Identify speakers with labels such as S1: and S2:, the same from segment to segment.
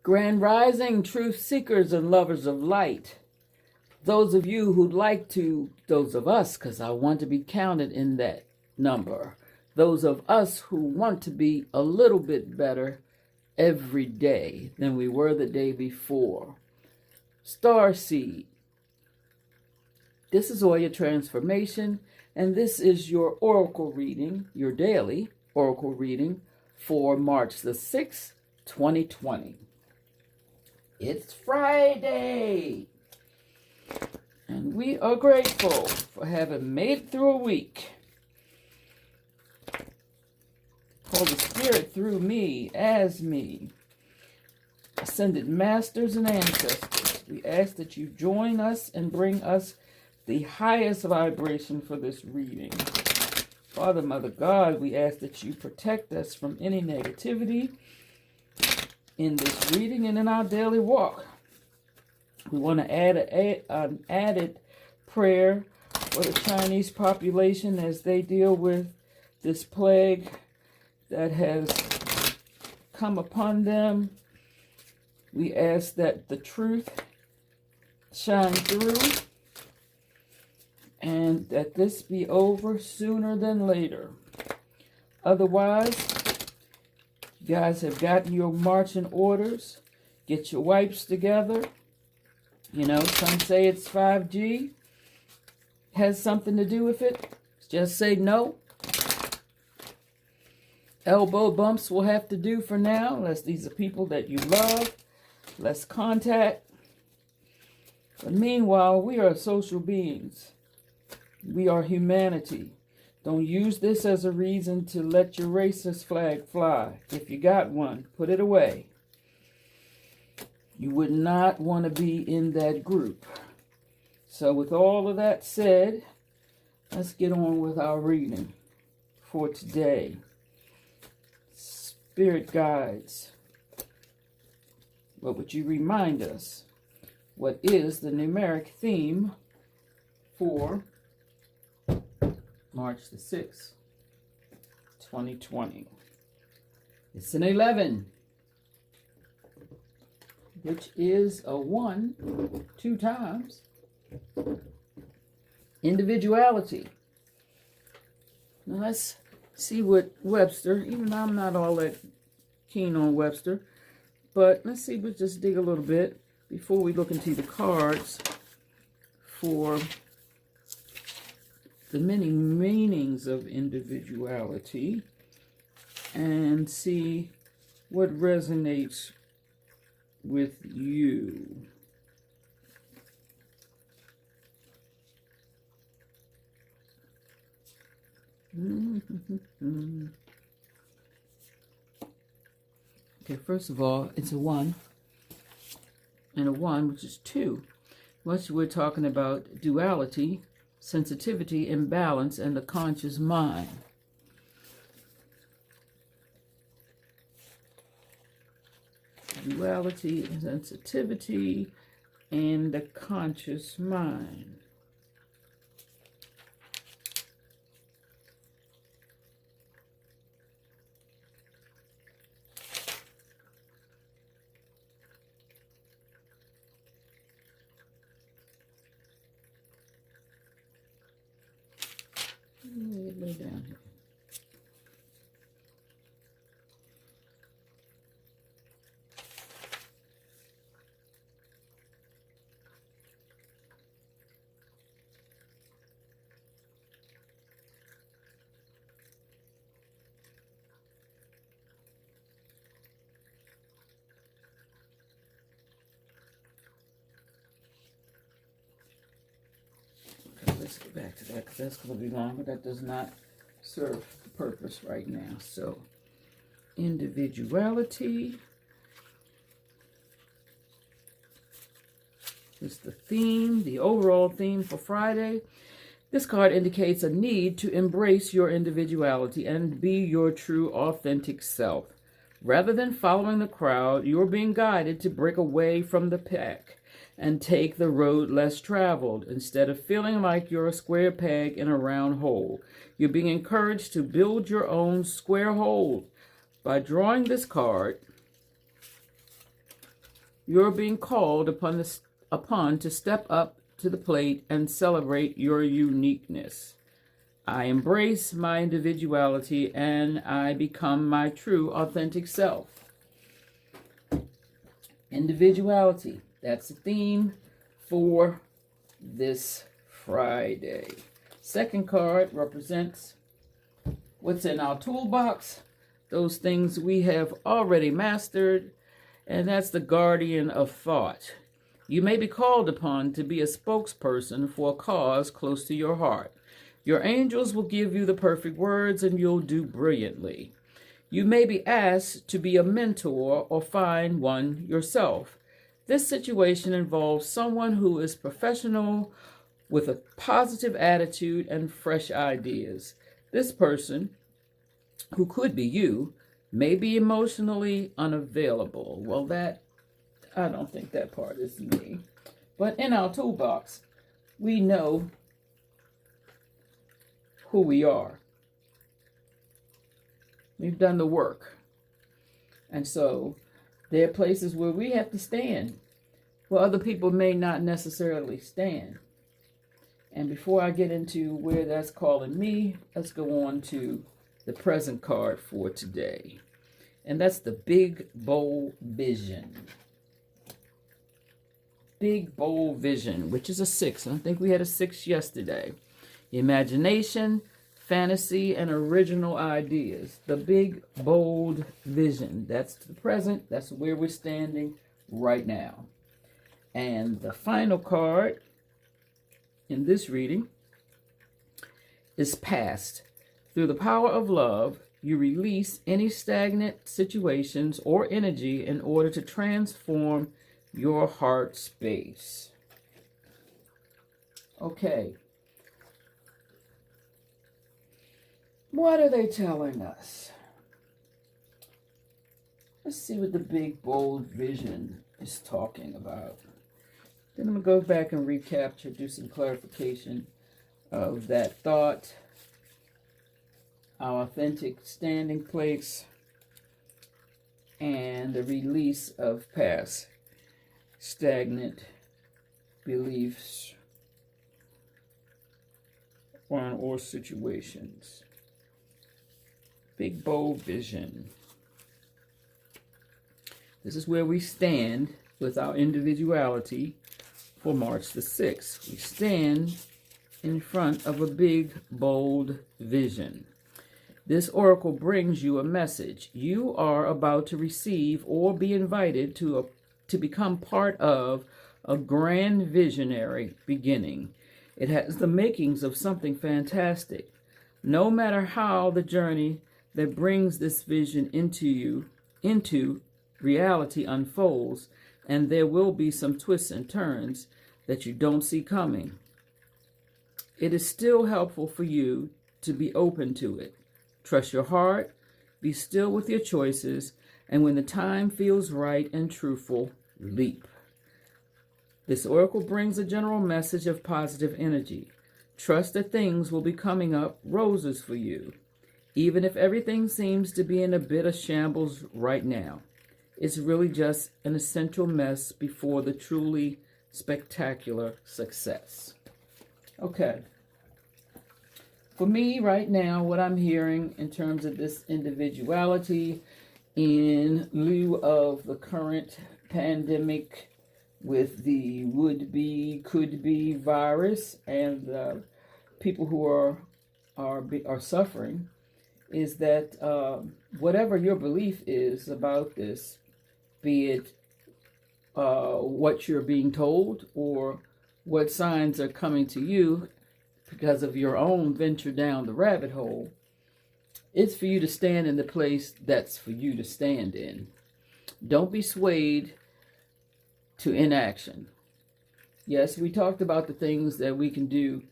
S1: Grand Rising, truth seekers and lovers of light. Those of you who'd like to, those of us, because I want to be counted in that number. Those of us who want to be a little bit better every day than we were the day before. Starseed. This is all your transformation, and this is your oracle reading, your daily oracle reading for March the 6th, 2020. It's Friday, and we are grateful for having made it through a week. Holy Spirit through me, as me, ascended masters and ancestors, we ask that you join us and bring us the highest vibration for this reading. Father, Mother, God, we ask that you protect us from any negativity in this reading and in our daily walk. We want to add an added prayer for the Chinese population as they deal with this plague that has come upon them. We ask that the truth shine through and that this be over sooner than later. Otherwise, you guys have gotten your marching orders. Get your wipes together. You know, some say it's 5G. Has something to do with it. Just say no. Elbow bumps will have to do for now, unless these are people that you love. Less contact. But meanwhile, we are social beings. We are humanity. Don't use this as a reason to let your racist flag fly. If you got one, put it away. You would not want to be in that group. So with all of that said, let's get on with our reading for today. Spirit guides. What would you remind us? What is the numeric theme for March the 6th, 2020. It's an 11, which is a 1, 2 times. Individuality. Now let's see what Webster, even though I'm not all that keen on Webster, but let's see, we'll just dig a little bit before we look into the cards for the many meanings of individuality and see what resonates with you. Okay, first of all, it's a 1 and a 1, which is 2. Once we're talking about duality, sensitivity, imbalance, and the conscious mind. Duality, sensitivity, and the conscious mind. Lay down here. Let's get back to that because that's going to be longer. That does not serve the purpose right now. So, individuality is the theme, the overall theme for Friday. This card indicates a need to embrace your individuality and be your true, authentic self. Rather than following the crowd, you're being guided to break away from the pack and take the road less traveled. Instead of feeling like you're a square peg in a round hole, you're being encouraged to build your own square hole. By drawing this card, You're being called upon to step up to the plate and celebrate your uniqueness. I embrace my individuality and I become my true, authentic self. Individuality. That's the theme for this Friday. Second card represents what's in our toolbox, those things we have already mastered, and that's the guardian of thought. You may be called upon to be a spokesperson for a cause close to your heart. Your angels will give you the perfect words and you'll do brilliantly. You may be asked to be a mentor or find one yourself. This situation involves someone who is professional with a positive attitude and fresh ideas. This person, who could be you, may be emotionally unavailable. Well, I don't think that part is me. But in our toolbox, we know who we are. We've done the work. And so there are places where we have to stand, where other people may not necessarily stand. And before I get into where that's calling me, let's go on to the present card for today. And that's the big, bold vision. Big, bold vision, which is a 6. And I think we had a 6 yesterday. Imagination, fantasy, and original ideas. The big, bold vision. That's the present. That's where we're standing right now. And the final card in this reading is past. Through the power of love, you release any stagnant situations or energy in order to transform your heart space. Okay. What are they telling us? Let's see what the big, bold vision is talking about. Then I'm going to go back and recapture, do some clarification of that thought, our authentic standing place, and the release of past stagnant beliefs or situations. Big, bold vision. This is where we stand with our individuality for March the 6th. We stand in front of a big, bold vision. This oracle brings you a message. You are about to receive or be invited to become part of a grand visionary beginning. It has the makings of something fantastic. No matter how the journey that brings this vision into reality unfolds, and there will be some twists and turns that you don't see coming, it is still helpful for you to be open to it. Trust your heart, be still with your choices, and when the time feels right and truthful, leap. This oracle brings a general message of positive energy. Trust that things will be coming up roses for you, even if everything seems to be in a bit of shambles right now. It's really just an essential mess before the truly spectacular success. Okay. For me right now, what I'm hearing in terms of this individuality in lieu of the current pandemic with the would-be, could-be virus and people who are suffering, is that whatever your belief is about this, be it what you're being told or what signs are coming to you because of your own venture down the rabbit hole, it's for you to stand in the place that's for you to stand in. Don't be swayed to inaction. Yes, we talked about the things that we can do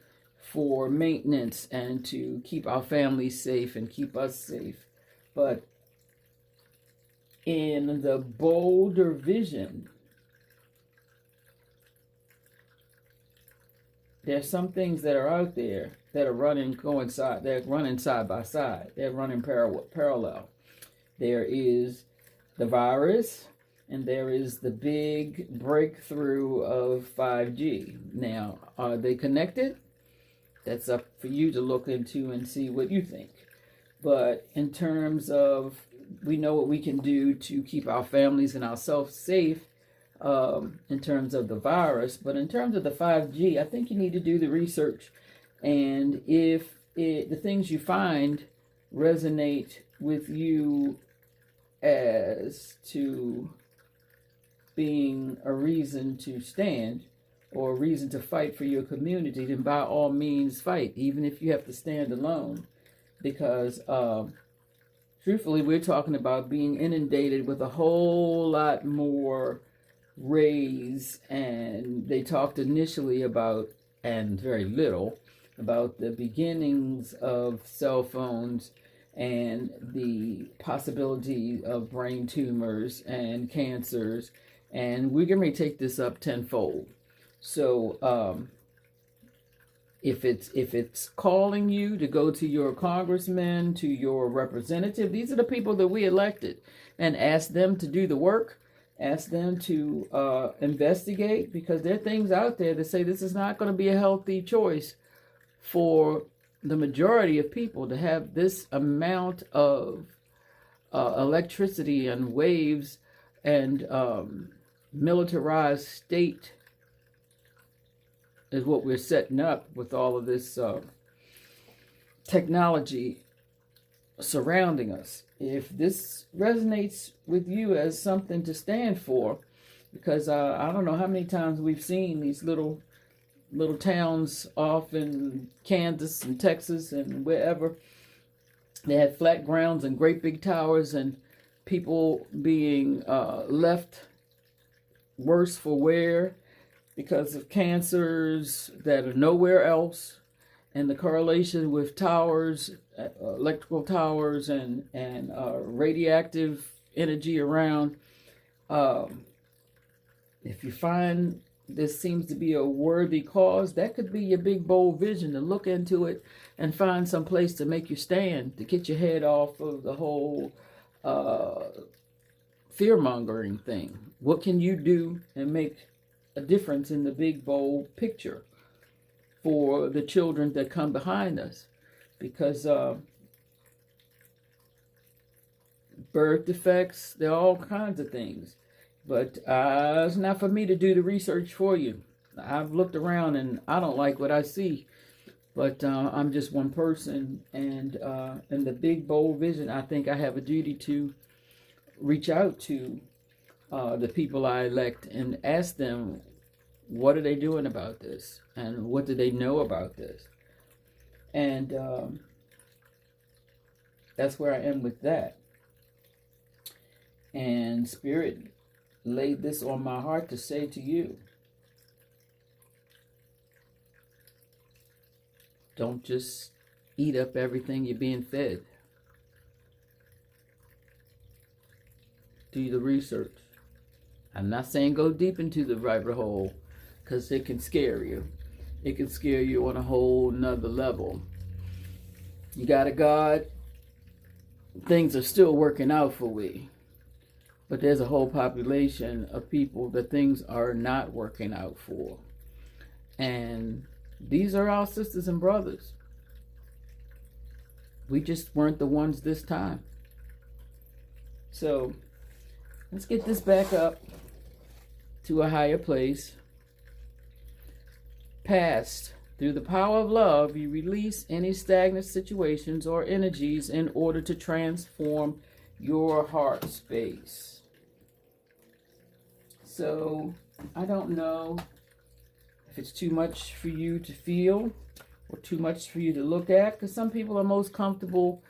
S1: for maintenance and to keep our families safe and keep us safe. But in the bolder vision, there's some things that are out there that are they're running side by side. They're running parallel. There is the virus, and there is the big breakthrough of 5G. Now, are they connected? That's up for you to look into and see what you think. But in terms of, we know what we can do to keep our families and ourselves safe in terms of the virus. But in terms of the 5G, I think you need to do the research. And if the things you find resonate with you as to being a reason to stand or a reason to fight for your community, then by all means fight, even if you have to stand alone. Because truthfully, we're talking about being inundated with a whole lot more rays, and they talked initially about, and very little, about the beginnings of cell phones and the possibility of brain tumors and cancers, and we're going to take this up tenfold. So if it's calling you to go to your congressman, to your representative, these are the people that we elected, and ask them to do the work, ask them to investigate, because there are things out there that say this is not going to be a healthy choice for the majority of people to have this amount of electricity and waves and militarized state is what we're setting up with all of this technology surrounding us. If this resonates with you as something to stand for, because I don't know how many times we've seen these little towns off in Kansas and Texas and wherever. They had flat grounds and great big towers, and people being left worse for wear because of cancers that are nowhere else, and the correlation with towers, electrical towers, and radioactive energy around. If you find this seems to be a worthy cause, that could be your big bold vision, to look into it and find some place to make you stand, to get your head off of the whole fear-mongering thing. What can you do and make a difference in the big bold picture for the children that come behind us? Because birth defects, there are all kinds of things. But it's not for me to do the research for you. I've looked around and I don't like what I see. But I'm just one person. And in the big, bold vision, I think I have a duty to reach out to the people I elect and ask them, what are they doing about this? And what do they know about this? And that's where I am with that. And Spirit laid this on my heart to say to you, don't just eat up everything you're being fed. Do the research. I'm not saying go deep into the rabbit hole, because it can scare you. It can scare you on a whole nother level. You got a God, things are still working out for we. But there's a whole population of people that things are not working out for. And these are our sisters and brothers. We just weren't the ones this time. So let's get this back up to a higher place. Past, through the power of love, you release any stagnant situations or energies in order to transform your heart space. So I don't know if it's too much for you to feel or too much for you to look at, because some people are most comfortable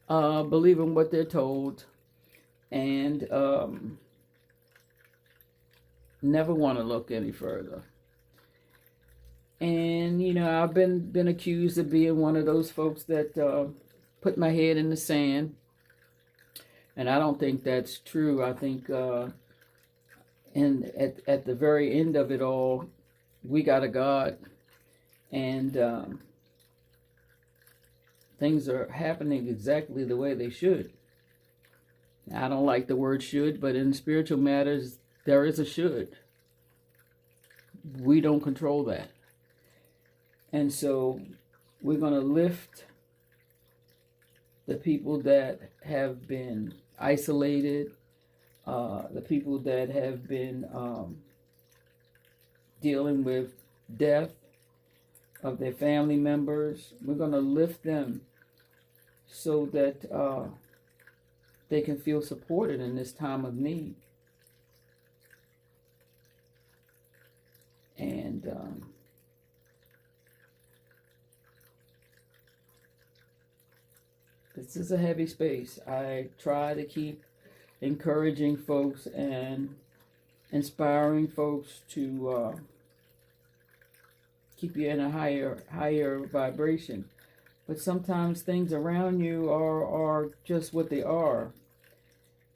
S1: believing what they're told and never want to look any further. And you know, I've been accused of being one of those folks that put my head in the sand, and I don't think that's true. I think and at the very end of it all, we got a God, and things are happening exactly the way they should. I don't like the word should, but in spiritual matters, there is a should. We don't control that. And so we're going to lift the people that have been isolated, the people that have been dealing with death of their family members. We're going to lift them so that they can feel supported in this time of need. And this is a heavy space. I try to keep encouraging folks and inspiring folks to keep you in a higher vibration. But sometimes things around you are just what they are.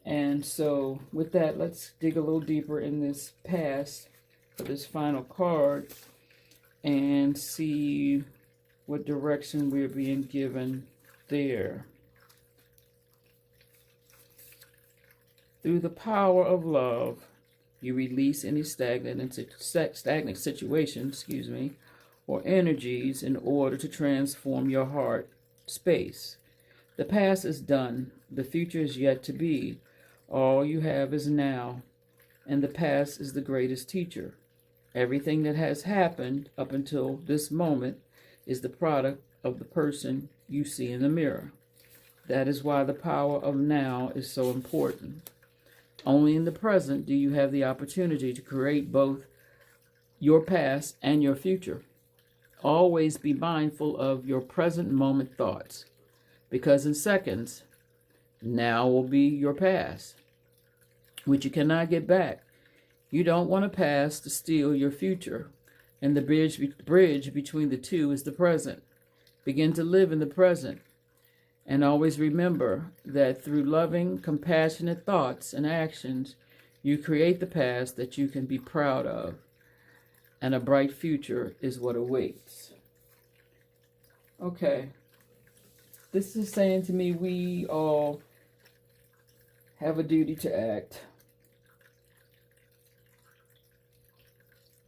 S1: And so with that, let's dig a little deeper in this past for this final card and see what direction we're being given there. Through the power of love, you release any stagnant situations, or energies in order to transform your heart space. The past is done. The future is yet to be. All you have is now, and the past is the greatest teacher. Everything that has happened up until this moment is the product of the person you see in the mirror. That is why the power of now is so important. Only in the present do you have the opportunity to create both your past and your future. Always be mindful of your present moment thoughts, because in seconds, now will be your past, which you cannot get back. You don't want a past to steal your future, and the bridge between the two is the present. Begin to live in the present, and always remember that through loving, compassionate thoughts and actions, you create the past that you can be proud of, and a bright future is what awaits. Okay, this is saying to me we all have a duty to act.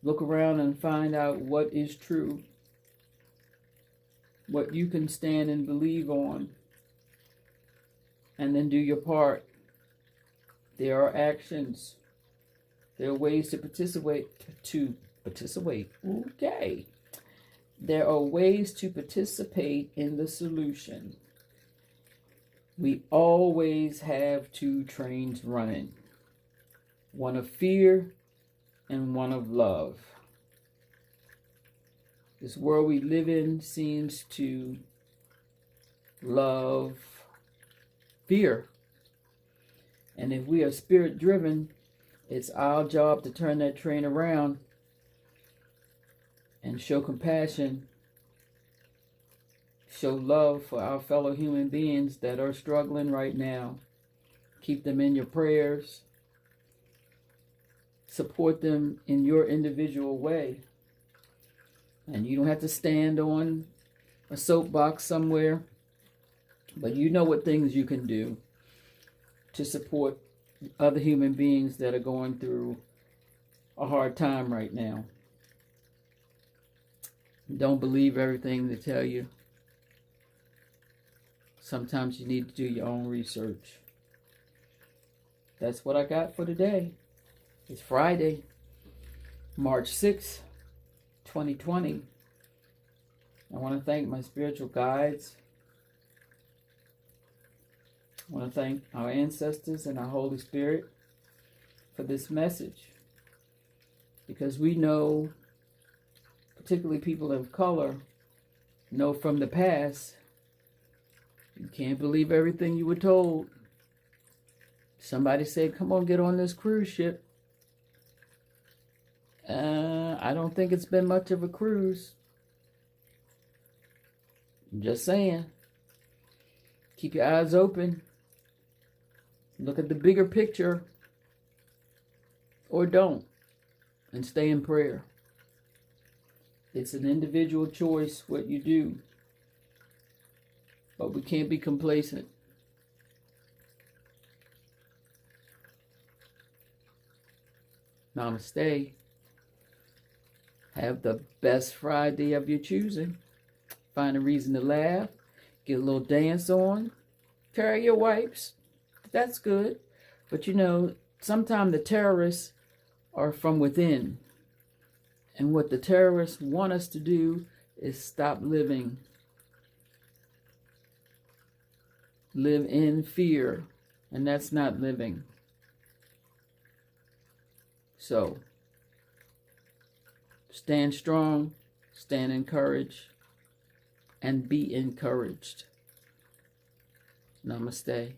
S1: Look around and find out what is true, what you can stand and believe on, and then do your part. There are actions. There are ways to participate. Okay. There are ways to participate in the solution. We always have two trains running. One of fear and one of love. This world we live in seems to love fear. And if we are spirit driven, it's our job to turn that train around and show compassion, show love for our fellow human beings that are struggling right now. Keep them in your prayers. Support them in your individual way. And you don't have to stand on a soapbox somewhere, but you know what things you can do to support other human beings that are going through a hard time right now. Don't believe everything they tell you. Sometimes you need to do your own research. That's what I got for today. It's Friday, March 6th, 2020. I want to thank my spiritual guides. I want to thank our ancestors and our Holy Spirit for this message. Because we know, particularly people of color, know from the past, you can't believe everything you were told. Somebody said, come on, get on this cruise ship. I don't think it's been much of a cruise. I'm just saying. Keep your eyes open. Look at the bigger picture. Or don't. And stay in prayer. It's an individual choice what you do. But we can't be complacent. Namaste. Have the best Friday of your choosing. Find a reason to laugh. Get a little dance on. Carry your wipes. That's good. But you know, sometimes the terrorists are from within. And what the terrorists want us to do is stop living. Live in fear. And that's not living. So, stand strong, stand encouraged, and be encouraged. Namaste.